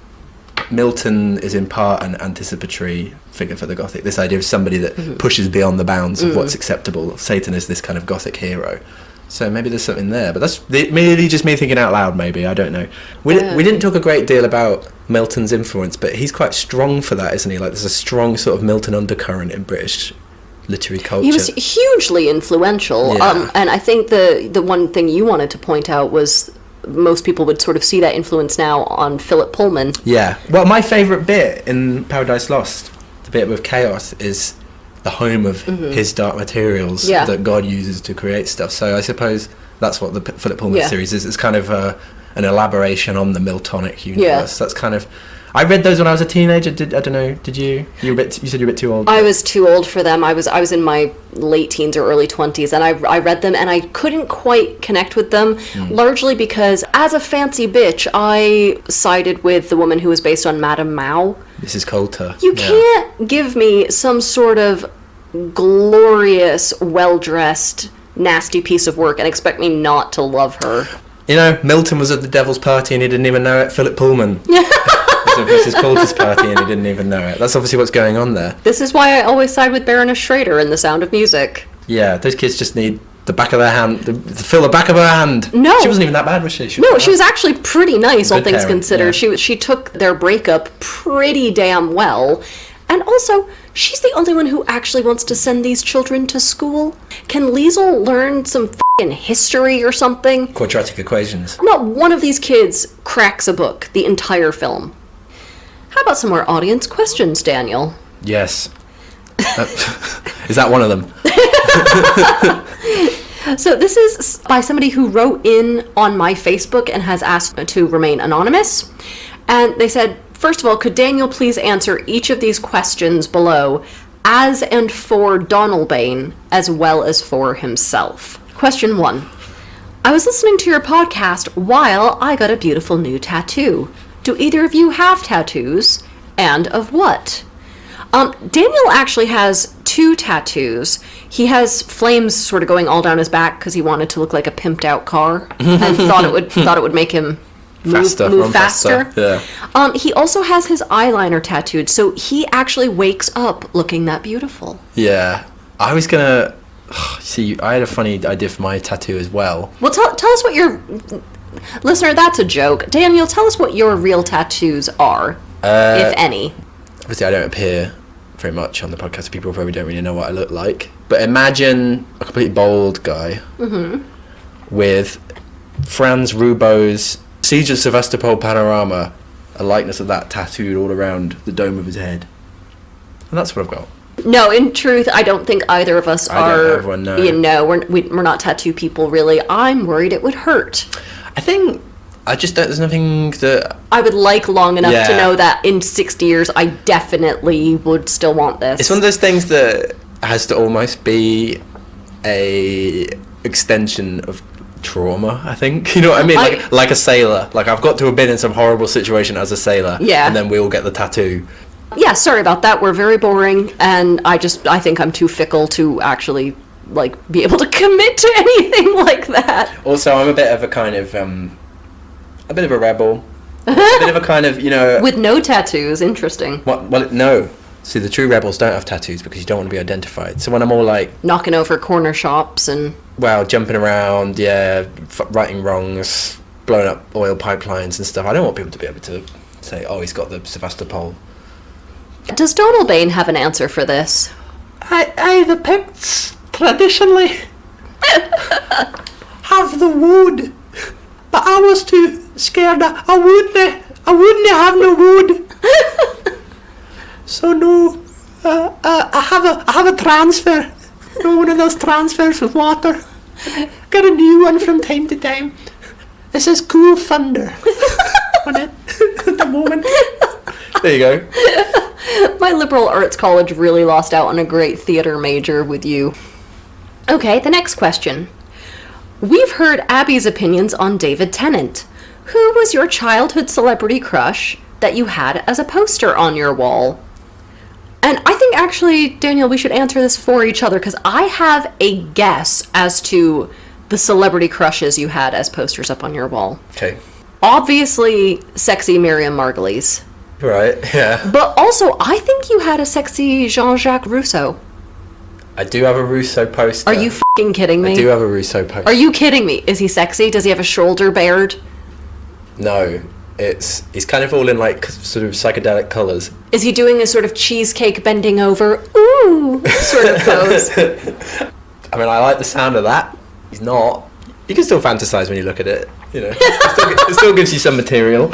Milton is in part an anticipatory figure for the Gothic. This idea of somebody that pushes beyond the bounds of what's acceptable. Satan is this kind of Gothic hero. So maybe there's something there, but that's merely just me thinking out loud. Maybe, I don't know. We didn't talk a great deal about Milton's influence, but he's quite strong for that, isn't he? Like, there's a strong sort of Milton undercurrent in British literary culture. He was hugely influential, and I think the one thing you wanted to point out was most people would sort of see that influence now on Philip Pullman. Yeah. Well, my favourite bit in Paradise Lost, the bit with Chaos, is the home of his dark materials that God uses to create stuff. So I suppose that's what the Philip Pullman series is. It's kind of an elaboration on the Miltonic universe. That's kind of... I read those when I was a teenager. I don't know. Did you? You said you were a bit too old. I was too old for them. I was in my late teens or early 20s, and I read them, and I couldn't quite connect with them, largely because, as a fancy bitch, I sided with the woman who was based on Madame Mao. Mrs. Coulter. You can't give me some sort of glorious, well-dressed, nasty piece of work and expect me not to love her. You know, Milton was at the Devil's Party and he didn't even know it. Philip Pullman. So Mrs. Coulter's party and he didn't even know it. That's obviously what's going on there. This is why I always side with Baroness Schrader in The Sound of Music. Yeah, those kids just need the back of their hand, to fill the back of her hand. No. She wasn't even that bad, was she? She was actually pretty nice, all things considered. Yeah. She took their breakup pretty damn well. And also, she's the only one who actually wants to send these children to school. Can Liesel learn some f***ing history or something? Quadratic equations. Not one of these kids cracks a book the entire film. How about some more audience questions, Daniel? Yes. Is that one of them? So this is by somebody who wrote in on my Facebook and has asked to remain anonymous. And they said, first of all, could Daniel please answer each of these questions below as and for Donalbain as well as for himself? Question 1. I was listening to your podcast while I got a beautiful new tattoo. Do either of you have tattoos? And of what? Daniel actually has 2 tattoos. He has flames sort of going all down his back because he wanted to look like a pimped out car and thought it would make him move faster. Yeah. He also has his eyeliner tattooed, so he actually wakes up looking that beautiful. Yeah. I was gonna see. I had a funny idea for my tattoo as well. Well, tell us what your listener. That's a joke. Daniel, tell us what your real tattoos are, if any. Obviously, I don't appear very much on the podcast. People probably don't really know what I look like. But imagine a completely bald guy with Franz Roubaud's Siege of Sevastopol panorama, a likeness of that tattooed all around the dome of his head. And that's what I've got. No, in truth, I don't think either of us are. We're not tattoo people, really. I'm worried it would hurt. I think there's nothing that I would like long enough to know that in 60 years I definitely would still want this. It's one of those things that has to almost be a extension of trauma, I think. You know what I mean? Like a sailor. Like, I've got to have been in some horrible situation as a sailor. Yeah. And then we all get the tattoo. Yeah, sorry about that. We're very boring, and I think I'm too fickle to actually, be able to commit to anything like that. Also, I'm a bit of a kind of, a bit of a rebel. A bit of a kind of, With no tattoos, interesting. No. See, the true rebels don't have tattoos because you don't want to be identified. So when I'm all knocking over corner shops and... Well, jumping around, righting wrongs, blowing up oil pipelines and stuff, I don't want people to be able to say, oh, he's got the Sevastopol. Does Donalbain have an answer for this? The Picts traditionally have the wood, but I was too scared. I wouldn't have no wood. So no, I have a transfer. One of those transfers with water. Got a new one from time to time. It says Cool Thunder on it at the moment. There you go. My liberal arts college really lost out on a great theater major with you. Okay, the next question. We've heard Abby's opinions on David Tennant. Who was your childhood celebrity crush that you had as a poster on your wall? And I think actually, Daniel, we should answer this for each other because I have a guess as to the celebrity crushes you had as posters up on your wall. Okay. Obviously, sexy Miriam Margolyes. Right, yeah. But also, I think you had a sexy Jean-Jacques Rousseau. I do have a Rousseau poster. Are you f***ing kidding me? I do have a Rousseau poster. Are you kidding me? Is he sexy? Does he have a shoulder bared? No. He's kind of all in like sort of psychedelic colours. Is he doing a sort of cheesecake bending over, ooh, sort of pose? I mean, I like the sound of that. He's not. You can still fantasize when you look at it. You know, it still gives you some material.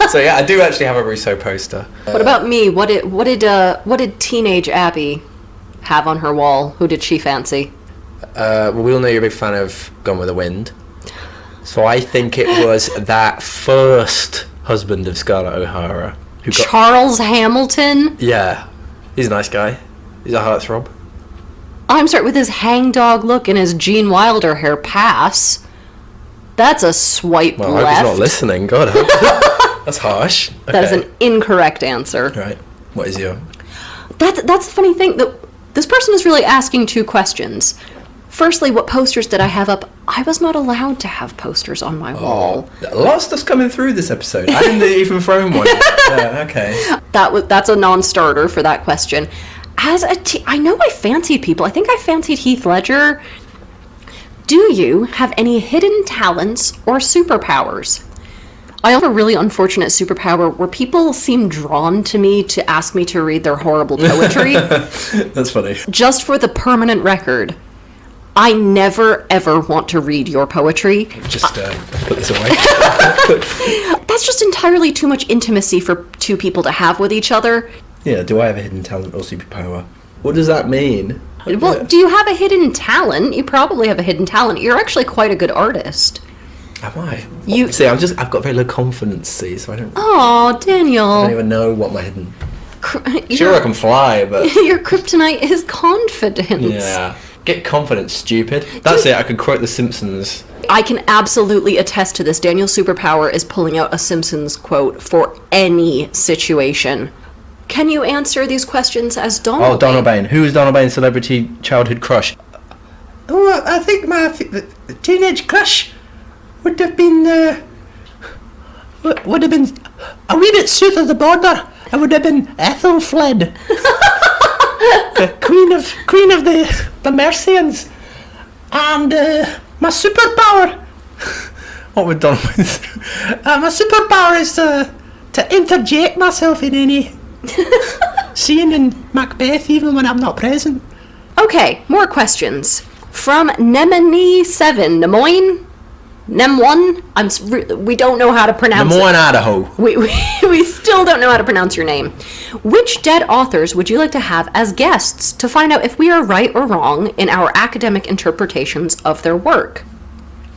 So yeah, I do actually have a Rousseau poster. What about me? What did teenage Abby have on her wall? Who did she fancy? Well, we all know you're a big fan of Gone with the Wind. So I think it was that first husband of Scarlett O'Hara who got Charles Hamilton? Yeah, he's a nice guy. He's a heartthrob. I'm sorry, with his hangdog look and his Gene Wilder hair pass. That's a swipe Well, left. I hope he's not listening. God, that's harsh. Okay. That is an incorrect answer. Right. What is your? That's the funny thing. That this person is really asking two questions. Firstly, what posters did I have up? I was not allowed to have posters on my wall. A lot of stuff's coming through this episode. I didn't even throw in one. Yeah, okay. That's a non-starter for that question. As I know I fancied people. I think I fancied Heath Ledger. Do you have any hidden talents or superpowers? I have a really unfortunate superpower where people seem drawn to me to ask me to read their horrible poetry. That's funny. Just for the permanent record, I never ever want to read your poetry. Just put this away. That's just entirely too much intimacy for two people to have with each other. Yeah, do I have a hidden talent or superpower? What does that mean? Well, do you have a hidden talent? You probably have a hidden talent. You're actually quite a good artist. Am I? You see, I've got very low confidence, see, so I don't Daniel. even know what my hidden... Sure, I can fly, but... Your kryptonite is confidence. Yeah. Get confident, stupid. That's it, I could quote The Simpsons. I can absolutely attest to this. Daniel's superpower is pulling out a Simpsons quote for any situation. Can you answer these questions as Donalbain? Oh, Donalbain. Who is Donalbain's celebrity childhood crush? Oh, I think my teenage crush would have been a wee bit south of the border. I would have been Ethelfled, the queen of the Mercians, and my superpower. What would Donalbain's... My superpower is to interject myself in any scene in Macbeth, even when I'm not present. Okay, more questions. From Nemone7, Nemoine? Nem1? We don't know how to pronounce Lemoyne, it. Idaho. We still don't know how to pronounce your name. Which dead authors would you like to have as guests to find out if we are right or wrong in our academic interpretations of their work?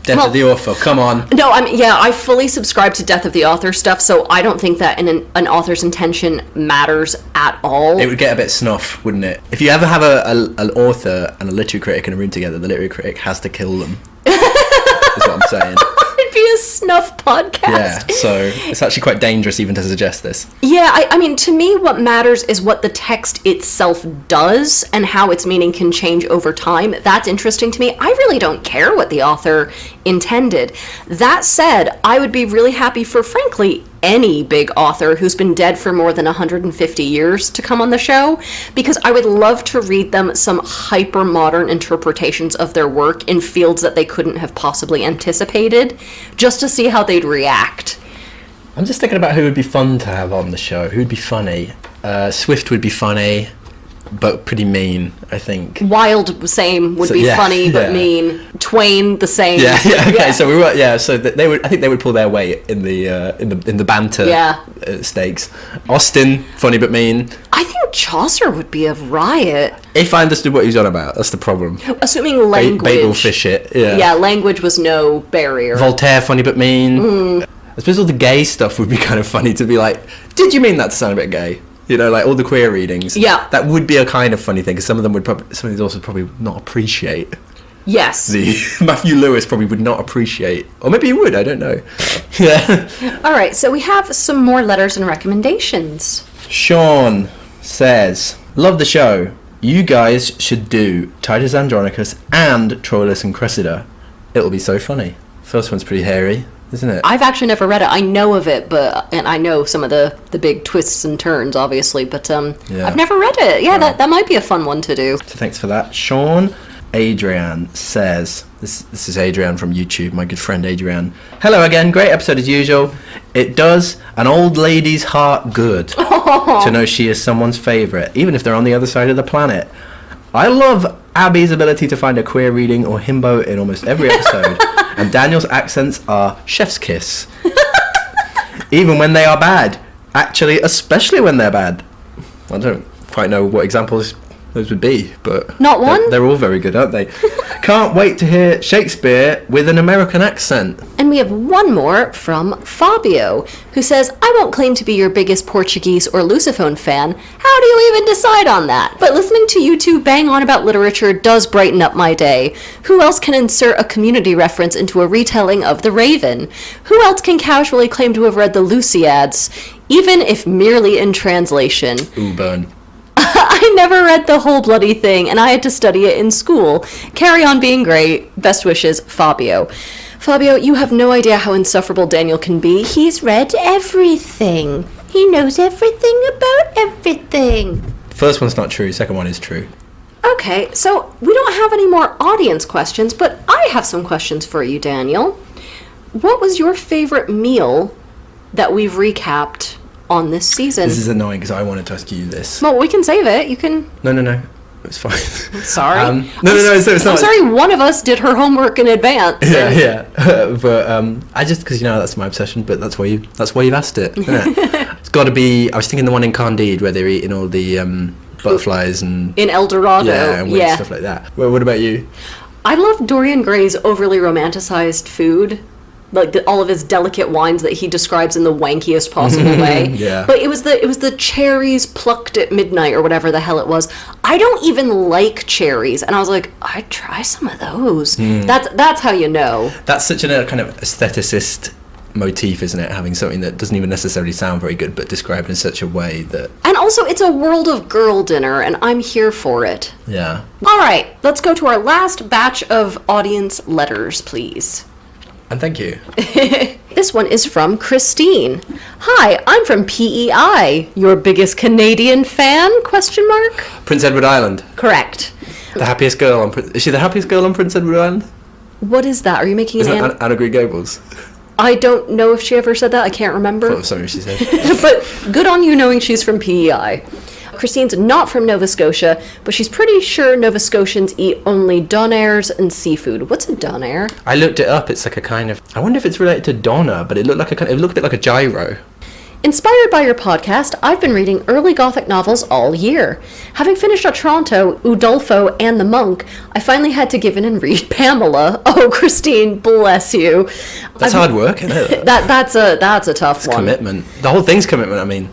Death of the author, come on. No, I fully subscribe to death of the author stuff, so I don't think that an author's intention matters at all. It would get a bit snuff, wouldn't it? If you ever have an author and a literary critic in a room together, the literary critic has to kill them. Is what I'm saying. It'd be a snuff podcast. Yeah, so it's actually quite dangerous even to suggest this. Yeah, I mean, to me, what matters is what the text itself does and how its meaning can change over time. That's interesting to me. I really don't care what the author intended. That said, I would be really happy for, frankly, any big author who's been dead for more than 150 years to come on the show, because I would love to read them some hyper-modern interpretations of their work in fields that they couldn't have possibly anticipated, just to see how they'd react. I'm just thinking about who would be fun to have on the show. Who would be funny? Swift would be funny. but pretty mean, I think. Wild, same, would be funny, but mean. Twain, the same. Yeah, okay, so we were, so they would, I think they would pull their weight in the banter stakes. Austin, funny but mean. I think Chaucer would be a riot. If I understood what he was on about, that's the problem. Assuming language. Babel fish it, yeah. Yeah, language was no barrier. Voltaire, funny but mean. I suppose all the gay stuff would be kind of funny to be like, did you mean that to sound a bit gay? You know, like all the queer readings. Yeah. That would be a kind of funny thing, because some of them would probably, some of these authors would probably not appreciate. Yes. Matthew Lewis probably would not appreciate, or maybe he would, I don't know. Yeah. All right, so we have some more letters and recommendations. Sean says, love the show. You guys should do Titus Andronicus and Troilus and Cressida. It'll be so funny. First one's pretty hairy, isn't it? I've actually never read it. I know of it, and I know some of the big twists and turns, obviously, but I've never read it. Yeah, that might be a fun one to do. So thanks for that. Sean Adrian says, this is Adrian from YouTube, my good friend Adrian. Hello again, great episode as usual. It does an old lady's heart good to know she is someone's favourite, even if they're on the other side of the planet. I love Abby's ability to find a queer reading or himbo in almost every episode, and Daniel's accents are chef's kiss. Even when they are bad. Actually, especially when they're bad. I don't quite know what examples those would be, but not one. They're all very good, aren't they? Can't wait to hear Shakespeare with an American accent. And we have one more from Fabio, who says, I won't claim to be your biggest Portuguese or Lusophone fan. How do you even decide on that? But listening to you two bang on about literature does brighten up my day. Who else can insert a community reference into a retelling of The Raven? Who else can casually claim to have read the Lusiads, even if merely in translation? Ooh, burn. I never read the whole bloody thing, and I had to study it in school. Carry on being great. Best wishes, Fabio. Fabio, you have no idea how insufferable Daniel can be. He's read everything. He knows everything about everything. First one's not true, second one is true. Okay, so we don't have any more audience questions, but I have some questions for you, Daniel. What was your favorite meal that we've recapped on this season? This is annoying because I wanted to ask you this. Well, we can save it. You can... No. It's fine. Sorry. No, it's not. I'm sorry, one of us did her homework in advance. Yeah. But I just, because, that's my obsession, but that's why you've asked it, isn't it? It's got to be, I was thinking the one in Candide where they're eating all the butterflies and... In El Dorado. Yeah, and weird stuff like that. Well, what about you? I love Dorian Gray's overly romanticized food. Like all of his delicate wines that he describes in the wankiest possible way. Yeah. But it was the cherries plucked at midnight or whatever the hell it was. I don't even like cherries, and I was like, I'd try some of those. That's how you know. That's such a kind of aestheticist motif, isn't it? Having something that doesn't even necessarily sound very good, but described in such a way that... And also, it's a world of girl dinner, and I'm here for it. Yeah. All right, let's go to our last batch of audience letters, please. And thank you. This one is from Christine. Hi, I'm from PEI. Your biggest Canadian fan? Question mark. Prince Edward Island. Correct. The happiest girl on... Is she the happiest girl on Prince Edward Island? What is that? Are you making Isn't that Anna Green Gables? I don't know if she ever said that. I can't remember. I thought it was something she said. But good on you knowing she's from PEI. Christine's not from Nova Scotia, but she's pretty sure Nova Scotians eat only donairs and seafood. What's a donair? I looked it up. It's like a kind of... I wonder if it's related to Donna, but it looked a bit like a gyro. Inspired by your podcast, I've been reading early Gothic novels all year. Having finished Otranto, Udolpho, and The Monk, I finally had to give in and read Pamela. Oh, Christine, bless you. That's hard work, isn't it? That's a tough one. Commitment. The whole thing's commitment, I mean.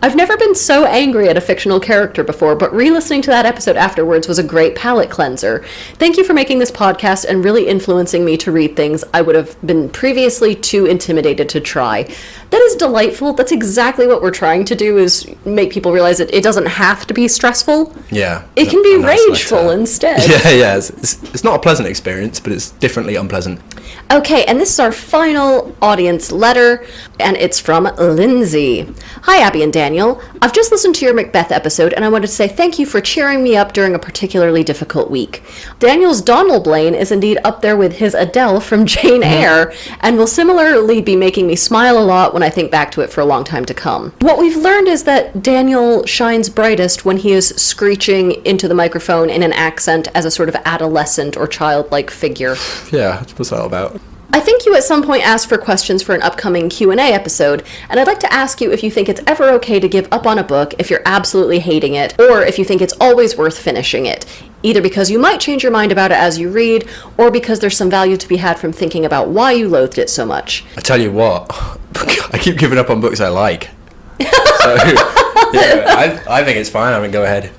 I've never been so angry at a fictional character before, but re-listening to that episode afterwards was a great palate cleanser. Thank you for making this podcast and really influencing me to read things I would have been previously too intimidated to try. That is delightful. That's exactly what we're trying to do, is make people realize that it doesn't have to be stressful. Yeah. It can be rageful instead. Yeah. It's not a pleasant experience, but it's differently unpleasant. Okay, and this is our final audience letter, and it's from Lindsay. Hi, Abby and Daniel. Daniel. I've just listened to your Macbeth episode, and I wanted to say thank you for cheering me up during a particularly difficult week. Daniel's Donalbain is indeed up there with his Adele from Jane Eyre, and will similarly be making me smile a lot when I think back to it for a long time to come. What we've learned is that Daniel shines brightest when he is screeching into the microphone in an accent as a sort of adolescent or childlike figure. Yeah, what's that all about? I think you at some point asked for questions for an upcoming Q&A episode, and I'd like to ask you if you think it's ever okay to give up on a book if you're absolutely hating it, or if you think it's always worth finishing it, either because you might change your mind about it as you read, or because there's some value to be had from thinking about why you loathed it so much. I tell you what, I keep giving up on books I like. So, yeah, I think it's fine. I mean, go ahead.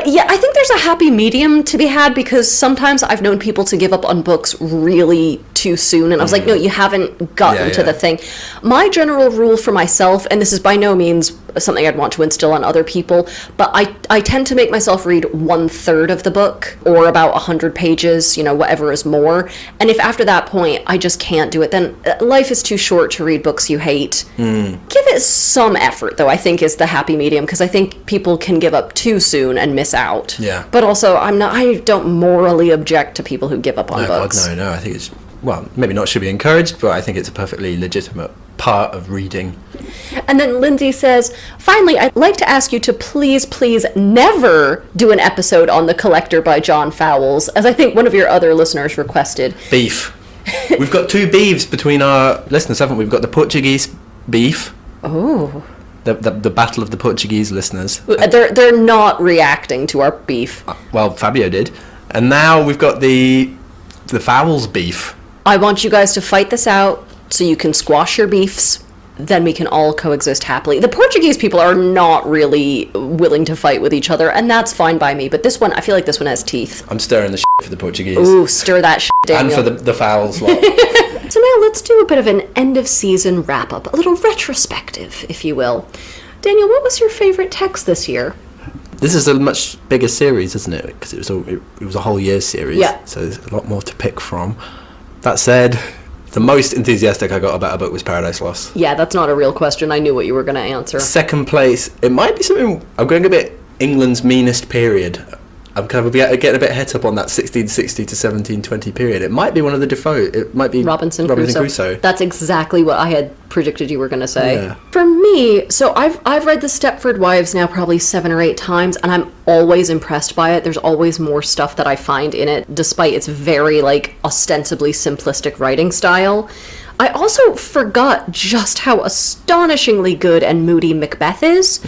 Yeah, I think there's a happy medium to be had, because sometimes I've known people to give up on books really too soon, and I was like, no, you haven't gotten to the thing. My general rule for myself, and this is by no means something I'd want to instill on other people, but I tend to make myself read 1/3 of the book, or about 100 pages, whatever is more, and if after that point I just can't do it, then life is too short to read books you hate. Give it some effort, though, I think is the happy medium, because I think people can give up too soon and miss out. Yeah. But also, I don't morally object to people who give up on books. No, I think it's, well, maybe not should be encouraged, but I think it's a perfectly legitimate part of reading. And then Lindsay says, finally, I'd like to ask you to please never do an episode on The Collector by John Fowles, as I think one of your other listeners requested. Beef. We've got two beefs between our listeners, haven't we? We've got the Portuguese beef. Oh. The battle of the Portuguese listeners. They're not reacting to our beef. Well, Fabio did. And now we've got the Fowles beef. I want you guys to fight this out so you can squash your beefs. Then we can all coexist happily. The Portuguese people are not really willing to fight with each other, and that's fine by me. But this one, I feel like this one has teeth. I'm stirring the shit for the Portuguese. Ooh, stir that shit, Daniel. And for the Fowles lot. So now let's do a bit of an end-of-season wrap-up, a little retrospective, if you will. Daniel, what was your favorite text this year? This is a much bigger series, isn't it? Because it was a whole year series. Yeah. So there's a lot more to pick from. That said, the most enthusiastic I got about a book was Paradise Lost. Yeah, that's not a real question. I knew what you were going to answer. Second place, it might be something, I'm going a bit England's meanest period. I'm kind of getting a bit het up on that 1660 to 1720 period. It might be one of the Defoe. It might be Robinson Crusoe. That's exactly what I had predicted you were going to say. Yeah. For me, so I've read The Stepford Wives now probably 7 or 8 times, and I'm always impressed by it. There's always more stuff that I find in it, despite its very, ostensibly simplistic writing style. I also forgot just how astonishingly good and moody Macbeth is,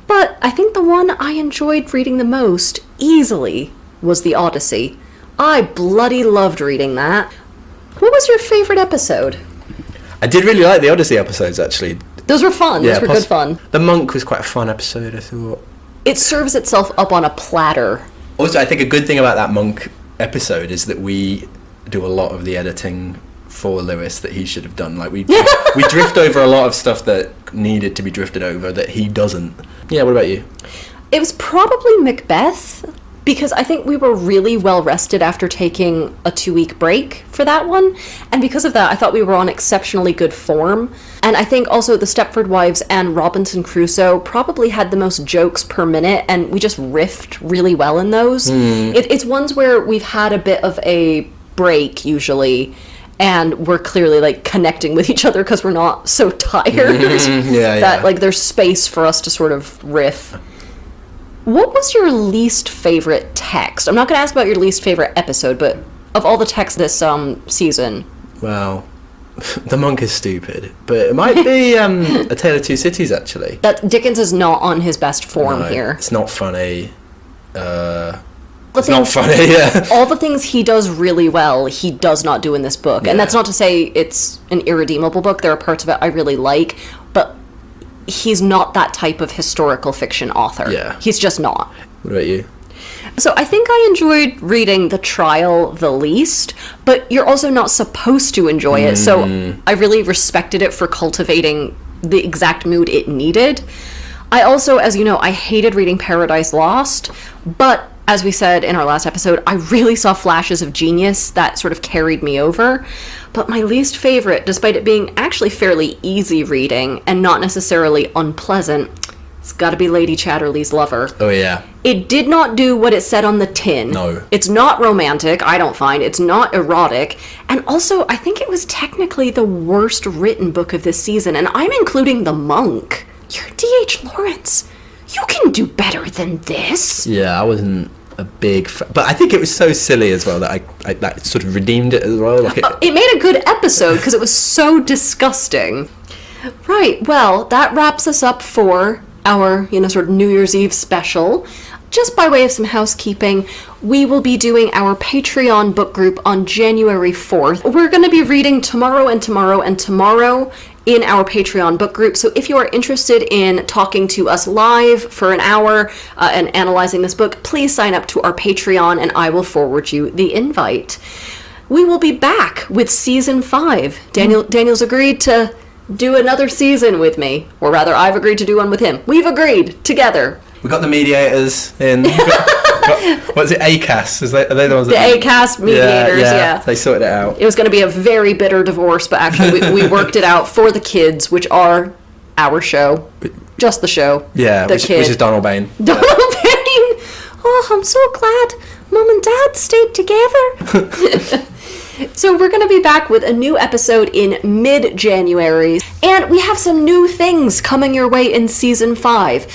but I think the one I enjoyed reading the most, easily, was The Odyssey. I bloody loved reading that. What was your favorite episode? I did really like the Odyssey episodes, actually. Those were fun. Those were good fun. The Monk was quite a fun episode, I thought. It serves itself up on a platter. Also, I think a good thing about that Monk episode is that we do a lot of the editing for Lewis that he should have done. We drift over a lot of stuff that needed to be drifted over that he doesn't. Yeah, what about you? It was probably Macbeth, because I think we were really well rested after taking a 2-week break for that one, and because of that I thought we were on exceptionally good form. And I think also The Stepford Wives and Robinson Crusoe probably had the most jokes per minute, and we just riffed really well in those. It's ones where we've had a bit of a break usually, and we're clearly connecting with each other because we're not so tired that there's space for us to sort of riff. What was your least favorite text? I'm not going to ask about your least favorite episode, but of all the texts this season. Well, The Monk is stupid, but it might be A Tale of Two Cities, actually. That Dickens is not on his best form here. It's not funny. Not funny, yeah. All the things he does really well, he does not do in this book. Yeah. And that's not to say it's an irredeemable book. There are parts of it I really like, but he's not that type of historical fiction author. Yeah. He's just not. What about you? So I think I enjoyed reading The Trial the least, but you're also not supposed to enjoy it, so I really respected it for cultivating the exact mood it needed. I also, as you know, I hated reading Paradise Lost, but as we said in our last episode, I really saw flashes of genius that sort of carried me over. But my least favorite, despite it being actually fairly easy reading and not necessarily unpleasant, It's got to be Lady Chatterley's lover. Oh, yeah. It did not do what it said on the tin. No. It's not romantic, I don't find. It's not erotic. And also, I think it was technically the worst written book of this season, and I'm including The Monk. You're D.H. Lawrence. You can do better than this. Yeah, I wasn't a big but I think it was so silly as well that I that sort of redeemed it as well. Like it made a good episode because it was so disgusting. Right, well, that wraps us up for our, sort of New Year's Eve special. Just by way of some housekeeping, we will be doing our Patreon book group on January 4th. We're going to be reading tomorrow and tomorrow and tomorrow in our Patreon book group. So if you are interested in talking to us live for an hour and analyzing this book, please sign up to our Patreon and I will forward you the invite. We will be back with season 5. Daniel's agreed to do another season with me, or rather I've agreed to do one with him. We've agreed together. We got the mediators in. What's it, ACAS? Are they the ones the ACAS mediators, yeah. They sorted it out. It was going to be a very bitter divorce, but actually we worked it out for the kids, which are our show. Just the show. Yeah, which is Donalbain. Donalbain! Oh, I'm so glad Mum and Dad stayed together. So we're going to be back with a new episode in mid-January, and we have some new things coming your way in season 5.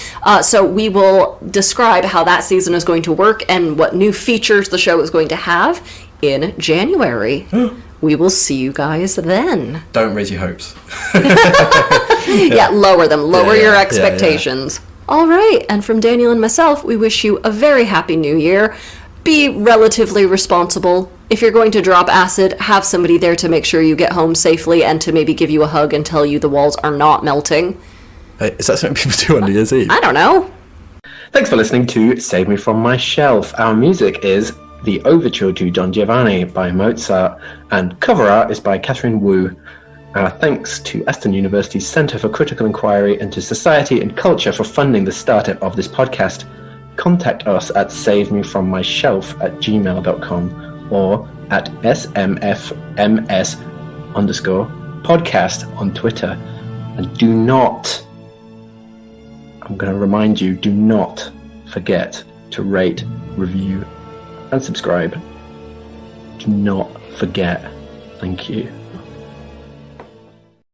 So we will describe how that season is going to work and what new features the show is going to have in January. We will see you guys then. Don't raise your hopes. Yeah, lower them. Lower your expectations. All right, and from Daniel and myself, we wish you a very happy new year. Be relatively responsible. If you're going to drop acid, have somebody there to make sure you get home safely and to maybe give you a hug and tell you the walls are not melting. Hey, is that something people do on New Year's Eve? I don't know. Thanks for listening to Save Me From My Shelf. Our music is The Overture to Don Giovanni by Mozart, and cover art is by Catherine Wu. Our thanks to Aston University's Centre for Critical Inquiry into Society and Culture for funding the startup of this podcast. Contact us at savemefrommyshelf@gmail.com or at smfms_podcast on Twitter. And do not, I'm going to remind you, do not forget to rate, review, and subscribe. Do not forget. Thank you.